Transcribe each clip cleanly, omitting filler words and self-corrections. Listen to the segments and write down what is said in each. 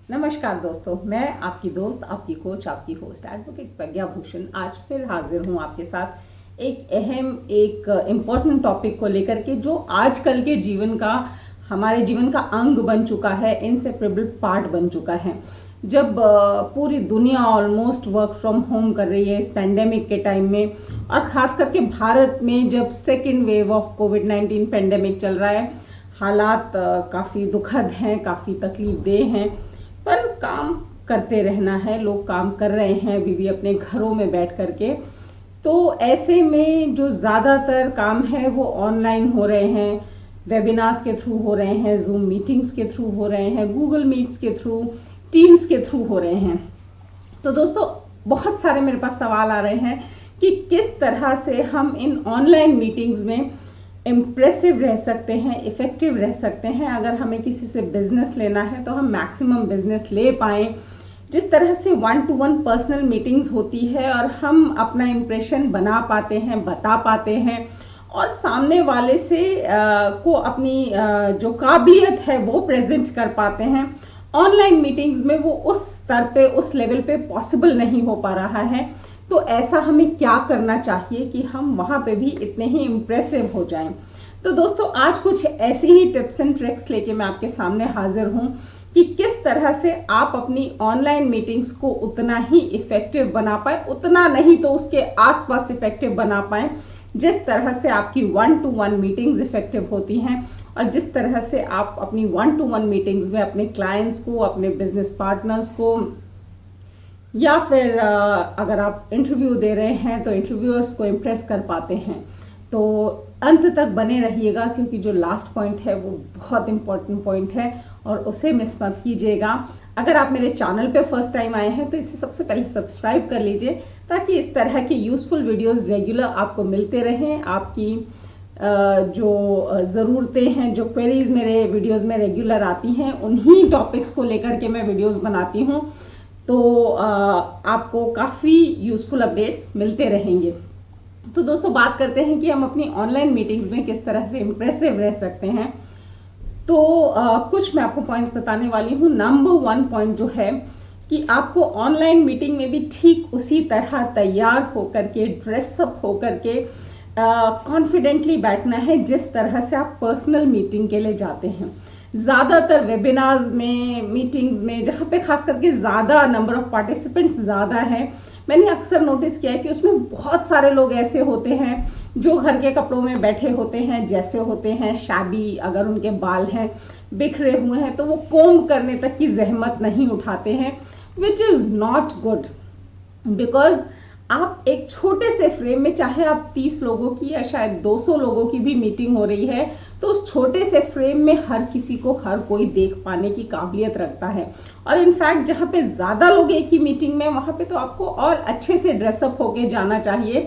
नमस्कार दोस्तों, मैं आपकी दोस्त, आपकी कोच, आपकी होस्ट एडवोकेट प्रज्ञा भूषण आज फिर हाजिर हूँ आपके साथ एक इम्पोर्टेंट टॉपिक को लेकर के, जो आजकल के हमारे जीवन का अंग बन चुका है, इनसेपरेबल पार्ट बन चुका है। जब पूरी दुनिया ऑलमोस्ट वर्क फ्रॉम होम कर रही है इस पेंडेमिक के टाइम में, और ख़ास करके भारत में जब second wave of covid pandemic चल रहा है, हालात काफ़ी दुखद हैं, काफ़ी तकलीफदेह हैं, पर काम करते रहना है। लोग काम कर रहे हैं अभी भी अपने घरों में बैठ कर के। तो ऐसे में जो ज़्यादातर काम है वो ऑनलाइन हो रहे हैं, वेबिनार्स के थ्रू हो रहे हैं, जूम मीटिंग्स के थ्रू हो रहे हैं, गूगल मीट्स के थ्रू, टीम्स के थ्रू हो रहे हैं। तो दोस्तों, बहुत सारे मेरे पास सवाल आ रहे हैं कि किस तरह से हम इन ऑनलाइन मीटिंग्स में इम्प्रेसिव रह सकते हैं, इफ़ेक्टिव रह सकते हैं। अगर हमें किसी से बिजनेस लेना है तो हम मैक्सिमम बिजनेस ले पाएँ। जिस तरह से 1-to-1 पर्सनल मीटिंग्स होती है और हम अपना इम्प्रेशन बना पाते हैं, बता पाते हैं, और सामने वाले से को अपनी जो काबिलियत है वो प्रेजेंट कर पाते हैं, ऑनलाइन मीटिंग्स में वो उस स्तर पे, उस लेवल पे पॉसिबल नहीं हो पा रहा है। तो ऐसा हमें क्या करना चाहिए कि हम वहाँ पे भी इतने ही इम्प्रेसिव हो जाएं। तो दोस्तों, आज कुछ ऐसी ही टिप्स एंड ट्रिक्स लेके मैं आपके सामने हाजिर हूँ कि किस तरह से आप अपनी ऑनलाइन मीटिंग्स को उतना ही इफ़ेक्टिव बना पाए, उतना नहीं तो उसके आसपास इफ़ेक्टिव बना पाएँ जिस तरह से आपकी 1-to-1 मीटिंग्स इफ़ेक्टिव होती हैं, और जिस तरह से आप अपनी 1-to-1 मीटिंग्स में अपने क्लाइंट्स को, अपने बिजनेस पार्टनर्स को, या फिर अगर आप इंटरव्यू दे रहे हैं तो इंटरव्यूअर्स को इम्प्रेस कर पाते हैं। तो अंत तक बने रहिएगा, क्योंकि जो लास्ट पॉइंट है वो बहुत इम्पॉर्टेंट पॉइंट है और उसे मिस मत कीजिएगा। अगर आप मेरे चैनल पे फर्स्ट टाइम आए हैं तो इसे सबसे पहले सब्सक्राइब कर लीजिए, ताकि इस तरह के यूज़फुल वीडियोस रेगुलर आपको मिलते रहें। आपकी जो ज़रूरतें हैं, जो क्वेरीज मेरे वीडियोस में रेगुलर आती हैं, उन्हीं टॉपिक्स को लेकर के मैं वीडियोस बनाती हूँ। तो आपको काफ़ी यूज़फुल अपडेट्स मिलते रहेंगे। तो दोस्तों, बात करते हैं कि हम अपनी ऑनलाइन मीटिंग्स में किस तरह से इम्प्रेसिव रह सकते हैं। तो कुछ मैं आपको पॉइंट्स बताने वाली हूँ। नंबर 1 पॉइंट जो है कि आपको ऑनलाइन मीटिंग में भी ठीक उसी तरह तैयार होकर के, ड्रेसअप होकर के कॉन्फिडेंटली बैठना है जिस तरह से आप पर्सनल मीटिंग के लिए जाते हैं। ज़्यादातर वेबिनार्स में, मीटिंग्स में, जहाँ पे खास करके ज़्यादा नंबर ऑफ पार्टिसिपेंट्स ज़्यादा हैं, मैंने अक्सर नोटिस किया है कि उसमें बहुत सारे लोग ऐसे होते हैं जो घर के कपड़ों में बैठे होते हैं, जैसे होते हैं शाबी, अगर उनके बाल हैं बिखरे हुए हैं तो वो कोम्ब करने तक की जहमत नहीं उठाते हैं, which is not good. Because आप एक छोटे से फ्रेम में, चाहे आप 30 लोगों की या शायद 200 लोगों की भी मीटिंग हो रही है, तो उस छोटे से फ्रेम में हर किसी को, हर कोई देख पाने की काबिलियत रखता है। और इनफैक्ट जहाँ पे ज़्यादा लोग एक ही मीटिंग में, वहाँ पे तो आपको और अच्छे से ड्रेसअप होके जाना चाहिए,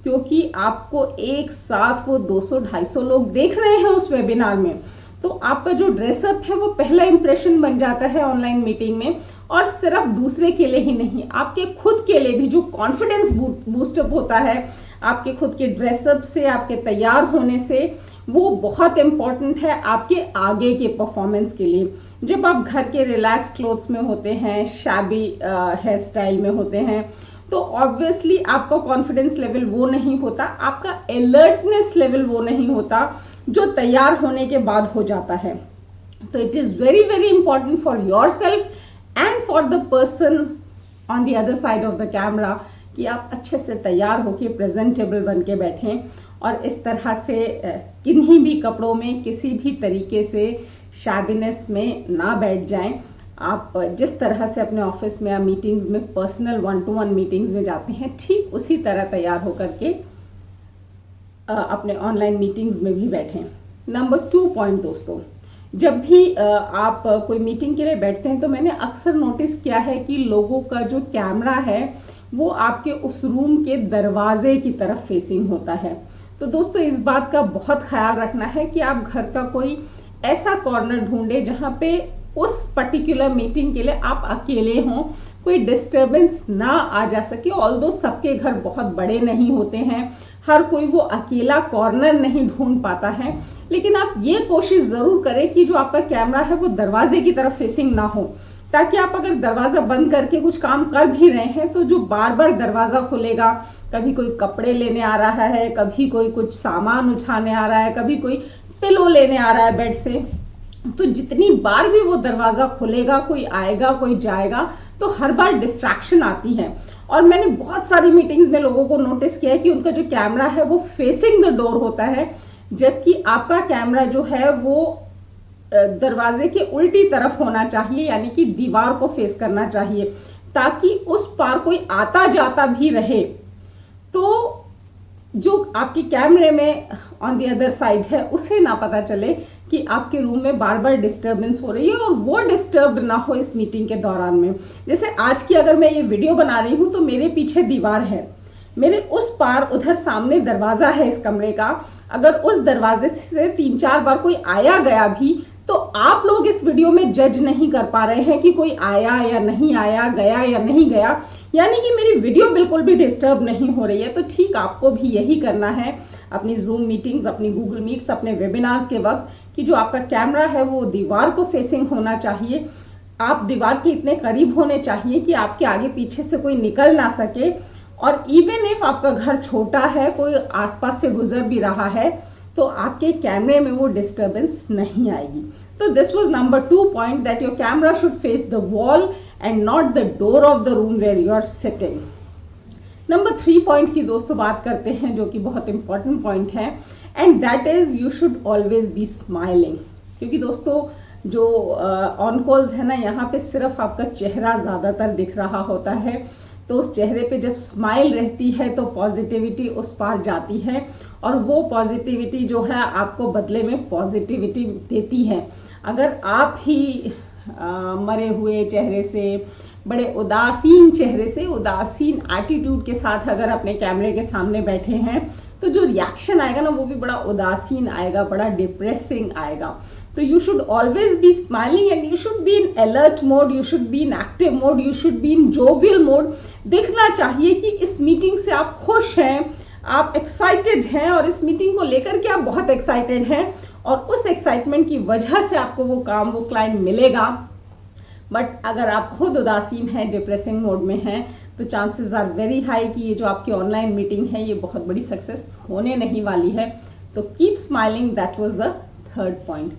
क्योंकि आपको एक साथ वो 200-250 लोग देख रहे हैं उस वेबिनार में। तो आपका जो ड्रेसअप है वो पहला इंप्रेशन बन जाता है ऑनलाइन मीटिंग में, और सिर्फ दूसरे के लिए ही नहीं, आपके खुद के लिए भी जो कॉन्फिडेंस बूस्टअप होता है आपके खुद के ड्रेसअप से, आपके तैयार होने से, वो बहुत इम्पॉर्टेंट है आपके आगे के परफॉर्मेंस के लिए। जब आप घर के रिलैक्स क्लोथ्स में होते हैं, शाबी हेयर स्टाइल में होते हैं, तो ऑब्वियसली आपका कॉन्फिडेंस लेवल वो नहीं होता, आपका अलर्टनेस लेवल वो नहीं होता जो तैयार होने के बाद हो जाता है। तो it is very very important for your self and for the person on the other side of the camera कि आप अच्छे से तैयार होके प्रेजेंटेबल बन के बैठें, और इस तरह से किन्हीं भी कपड़ों में, किसी भी तरीके से शाबीनेस में ना बैठ जाएं। आप जिस तरह से अपने ऑफिस में या मीटिंग्स में, पर्सनल 1-to-1 मीटिंग्स में जाते हैं, ठीक उसी तरह तैयार होकर के अपने ऑनलाइन मीटिंग्स में भी बैठें। नंबर 2 पॉइंट दोस्तों, जब भी आप कोई मीटिंग के लिए बैठते हैं तो मैंने अक्सर नोटिस किया है कि लोगों का जो कैमरा है वो आपके उस रूम के दरवाजे की तरफ फेसिंग होता है। तो दोस्तों, इस बात का बहुत ख्याल रखना है कि आप घर का कोई ऐसा कॉर्नर ढूंढे जहाँ पे उस पर्टिकुलर मीटिंग के लिए आप अकेले हों, कोई डिस्टर्बेंस ना आ जा सके। ऑल्दो सबके घर बहुत बड़े नहीं होते हैं, हर कोई वो अकेला कॉर्नर नहीं ढूंढ पाता है, लेकिन आप ये कोशिश ज़रूर करें कि जो आपका कैमरा है वो दरवाजे की तरफ फेसिंग ना हो, ताकि आप अगर दरवाज़ा बंद करके कुछ काम कर भी रहे हैं तो जो बार बार दरवाज़ा खुलेगा, कभी कोई कपड़े लेने आ रहा है, कभी कोई कुछ सामान उठाने आ रहा है, कभी कोई पिलो लेने आ रहा है बेड से, तो जितनी बार भी वो दरवाज़ा खुलेगा, कोई आएगा कोई जाएगा, तो हर बार डिस्ट्रैक्शन आती है। और मैंने बहुत सारी मीटिंग्स में लोगों को नोटिस किया है कि उनका जो कैमरा है वो फेसिंग द डोर होता है, जबकि आपका कैमरा जो है वो दरवाजे के उल्टी तरफ होना चाहिए, यानी कि दीवार को फेस करना चाहिए, ताकि उस पार कोई आता जाता भी रहे तो जो आपके कैमरे में ऑन द अदर साइड है उसे ना पता चले कि आपके रूम में बार बार डिस्टर्बेंस हो रही है और वो डिस्टर्ब ना हो इस मीटिंग के दौरान में। जैसे आज की अगर मैं ये वीडियो बना रही हूँ तो मेरे पीछे दीवार है, मेरे उस पार उधर सामने दरवाज़ा है इस कमरे का, अगर उस दरवाजे से 3-4 बार कोई आया गया भी तो आप लोग इस वीडियो में जज नहीं कर पा रहे हैं कि कोई आया या नहीं आया, गया या नहीं गया, यानी कि मेरी वीडियो बिल्कुल भी डिस्टर्ब नहीं हो रही है। तो ठीक आपको भी यही करना है अपनी जूम मीटिंग्स, अपनी गूगल मीट्स, अपने वेबिनार्स के वक्त, कि जो आपका कैमरा है वो दीवार को फेसिंग होना चाहिए, आप दीवार के इतने करीब होने चाहिए कि आपके आगे पीछे से कोई निकल ना सके, और इवन इफ आपका घर छोटा है, कोई आसपास से गुजर भी रहा है, तो आपके कैमरे में वो डिस्टर्बेंस नहीं आएगी। तो this was number 2 point, that your camera should face the wall and not the door of the room where you are sitting. Number 3 point की दोस्तों बात करते हैं, जो कि बहुत इंपॉर्टेंट पॉइंट है, and that is you should always be smiling. क्योंकि दोस्तों जो ऑन कॉल्स है ना, यहाँ पे सिर्फ आपका चेहरा ज़्यादातर दिख रहा होता है, तो उस चेहरे पे जब स्माइल रहती है तो पॉजिटिविटी उस पार जाती है, और वो पॉजिटिविटी जो है आपको बदले में पॉजिटिविटी देती है। अगर आप ही मरे हुए चेहरे से, बड़े उदासीन चेहरे से, उदासीन एटीट्यूड के साथ अगर अपने कैमरे के सामने बैठे हैं, तो जो रिएक्शन आएगा ना वो भी बड़ा उदासीन आएगा, बड़ा डिप्रेसिंग आएगा। तो you should always be smiling and you should be in alert mode, you should be in active mode, you should be in jovial mode। देखना चाहिए कि इस मीटिंग से आप खुश हैं, आप एक्साइटेड हैं, और इस मीटिंग को लेकर के आप बहुत एक्साइटेड हैं, और उस एक्साइटमेंट की वजह से आपको वो काम, वो क्लाइंट मिलेगा। बट अगर आप खुद उदासीन हैं, डिप्रेसिंग मोड में हैं, तो चांसेस आर वेरी हाई कि ये जो आपकी ऑनलाइन मीटिंग है ये बहुत बड़ी सक्सेस होने नहीं वाली है। तो keep smiling, that was the 3rd point.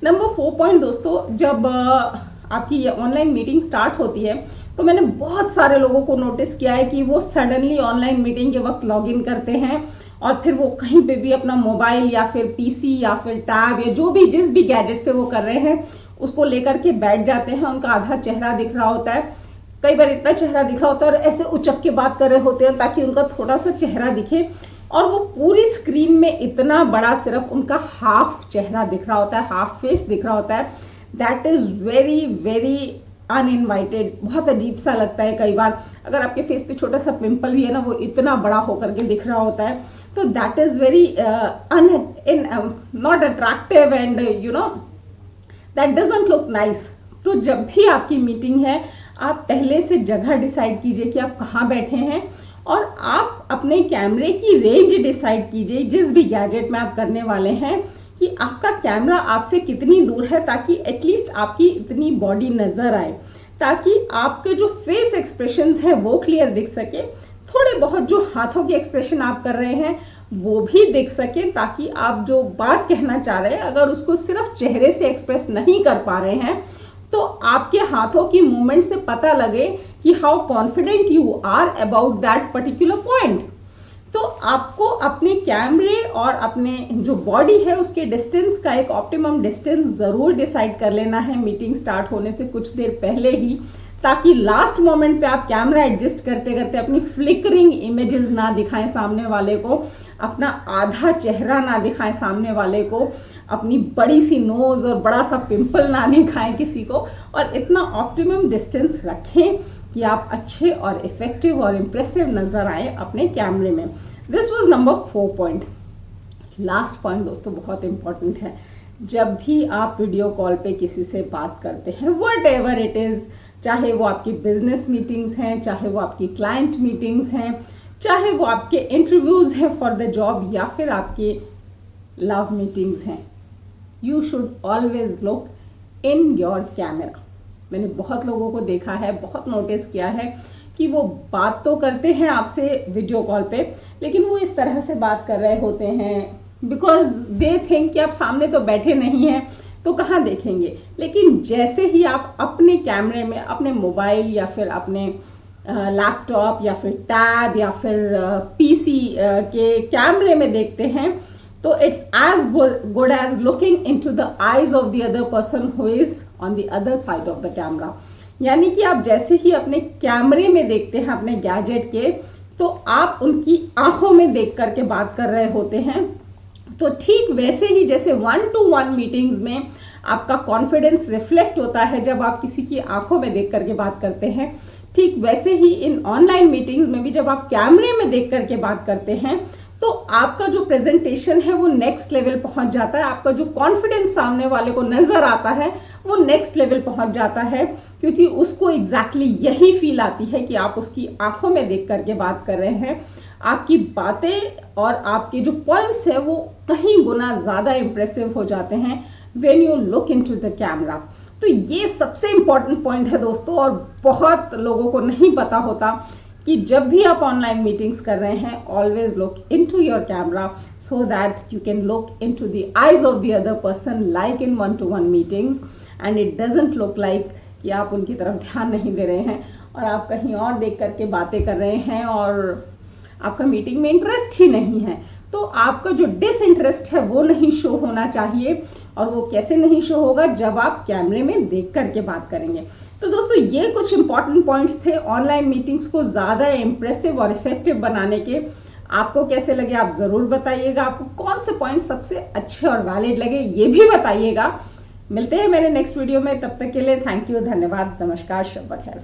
Number 4 point दोस्तों, जब आपकी ये ऑनलाइन मीटिंग स्टार्ट होती है तो मैंने बहुत सारे लोगों को नोटिस किया है कि वो सडनली ऑनलाइन मीटिंग के वक्त लॉग इन करते हैं, और फिर वो कहीं पे भी अपना मोबाइल या फिर पीसी या फिर टैब या जो भी जिस भी गैजेट से वो कर रहे हैं उसको लेकर के बैठ जाते हैं। उनका आधा चेहरा दिख रहा होता है, कई बार इतना चेहरा दिख रहा होता है, और ऐसे उचक के बात कर रहे होते हैं ताकि उनका थोड़ा सा चेहरा दिखे, और वो पूरी स्क्रीन में इतना बड़ा सिर्फ उनका हाफ चेहरा दिख रहा होता है, हाफ फेस दिख रहा होता है। That is very very uninvited. बहुत अजीब सा लगता है कई बार, अगर आपके फेस पे छोटा सा पिंपल भी है ना, वो इतना बड़ा होकर के दिख रहा होता है। तो that is very not attractive and you know that doesn't look nice. तो जब भी आपकी मीटिंग है, आप पहले से जगह डिसाइड कीजिए कि आप कहाँ बैठे हैं, और आप अपने कैमरे की रेंज डिसाइड कीजिए जिस भी गैजेट में आप करने वाले हैं, कि आपका कैमरा आपसे कितनी दूर है, ताकि एटलीस्ट आपकी इतनी बॉडी नज़र आए, ताकि आपके जो फेस एक्सप्रेशंस हैं वो क्लियर दिख सके, थोड़े बहुत जो हाथों के एक्सप्रेशन आप कर रहे हैं वो भी दिख सके, ताकि आप जो बात कहना चाह रहे हैं अगर उसको सिर्फ चेहरे से एक्सप्रेस नहीं कर पा रहे हैं तो आपके हाथों की मूवमेंट से पता लगे कि how confident you are about that particular point. तो आपको अपने कैमरे और अपने जो बॉडी है उसके डिस्टेंस का एक ऑप्टिमम डिस्टेंस ज़रूर डिसाइड कर लेना है मीटिंग स्टार्ट होने से कुछ देर पहले ही, ताकि लास्ट मोमेंट पे आप कैमरा एडजस्ट करते करते अपनी फ्लिकरिंग इमेजेस ना दिखाएं सामने वाले को, अपना आधा चेहरा ना दिखाएं सामने वाले को, अपनी बड़ी सी नोज़ और बड़ा सा पिंपल ना दिखाएं किसी को, और इतना ऑप्टिमम डिस्टेंस रखें कि आप अच्छे और इफ़ेक्टिव और इम्प्रेसिव नज़र आए अपने कैमरे में। This was number 4 point. Last point दोस्तों बहुत इम्पॉर्टेंट है। जब भी आप वीडियो कॉल पे किसी से बात करते हैं, वट एवर इट इज़, चाहे वो आपकी बिजनेस मीटिंग्स हैं, चाहे वो आपकी क्लाइंट मीटिंग्स हैं, चाहे वो आपके इंटरव्यूज़ हैं फॉर द जॉब, या फिर आपके लव मीटिंग्स हैं, you should always look in your camera. मैंने बहुत लोगों को देखा है, बहुत नोटिस किया है कि वो बात तो करते हैं आपसे वीडियो कॉल पे, लेकिन वो इस तरह से बात कर रहे होते हैं बिकॉज दे थिंक कि आप सामने तो बैठे नहीं हैं तो कहाँ देखेंगे। लेकिन जैसे ही आप अपने कैमरे में अपने मोबाइल या फिर अपने लैपटॉप या फिर टैब या फिर पीसी के कैमरे में देखते हैं तो it's as good as looking into the eyes of the other person who is on the other side of the camera. यानी कि आप जैसे ही अपने कैमरे में देखते हैं अपने गैजेट के, तो आप उनकी आंखों में देख करके बात कर रहे होते हैं। तो ठीक वैसे ही जैसे 1-to-1 मीटिंग्स में आपका कॉन्फिडेंस रिफ्लेक्ट होता है जब आप किसी की आंखों में देख करके बात करते हैं, ठीक वैसे ही इन ऑनलाइन मीटिंग्स में भी जब आप कैमरे में देख करके बात करते हैं तो आपका जो प्रेजेंटेशन है वो नेक्स्ट लेवल पहुंच जाता है। आपका जो कॉन्फिडेंस सामने वाले को नजर आता है वो नेक्स्ट लेवल पहुंच जाता है, क्योंकि उसको एग्जैक्टली यही फील आती है कि आप उसकी आंखों में देख करके बात कर रहे हैं। आपकी बातें और आपके जो पॉइंट्स है वो कहीं गुना ज्यादा इंप्रेसिव हो जाते हैं when you look into the camera. तो ये सबसे इंपॉर्टेंट पॉइंट है दोस्तों, और बहुत लोगों को नहीं पता होता कि जब भी आप ऑनलाइन मीटिंग्स कर रहे हैं, always look into your camera so that you can look into the eyes of the other person like in 1-to-1 meetings, and it doesn't look like कि आप उनकी तरफ ध्यान नहीं दे रहे हैं और आप कहीं और देख करके बातें कर रहे हैं और आपका मीटिंग में इंटरेस्ट ही नहीं है। तो आपका जो डिसइंटरेस्ट है वो नहीं शो होना चाहिए, और वो कैसे नहीं शो होगा, जब आप कैमरे में देख करके बात करेंगे। तो दोस्तों ये कुछ इंपॉर्टेंट पॉइंट्स थे ऑनलाइन मीटिंग्स को ज़्यादा इम्प्रेसिव और इफेक्टिव बनाने के। आपको कैसे लगे आप ज़रूर बताइएगा। आपको कौन से पॉइंट्स सबसे अच्छे और वैलिड लगे ये भी बताइएगा। मिलते हैं मेरे नेक्स्ट वीडियो में, तब तक के लिए थैंक यू, धन्यवाद, नमस्कार, शब्बा खैर।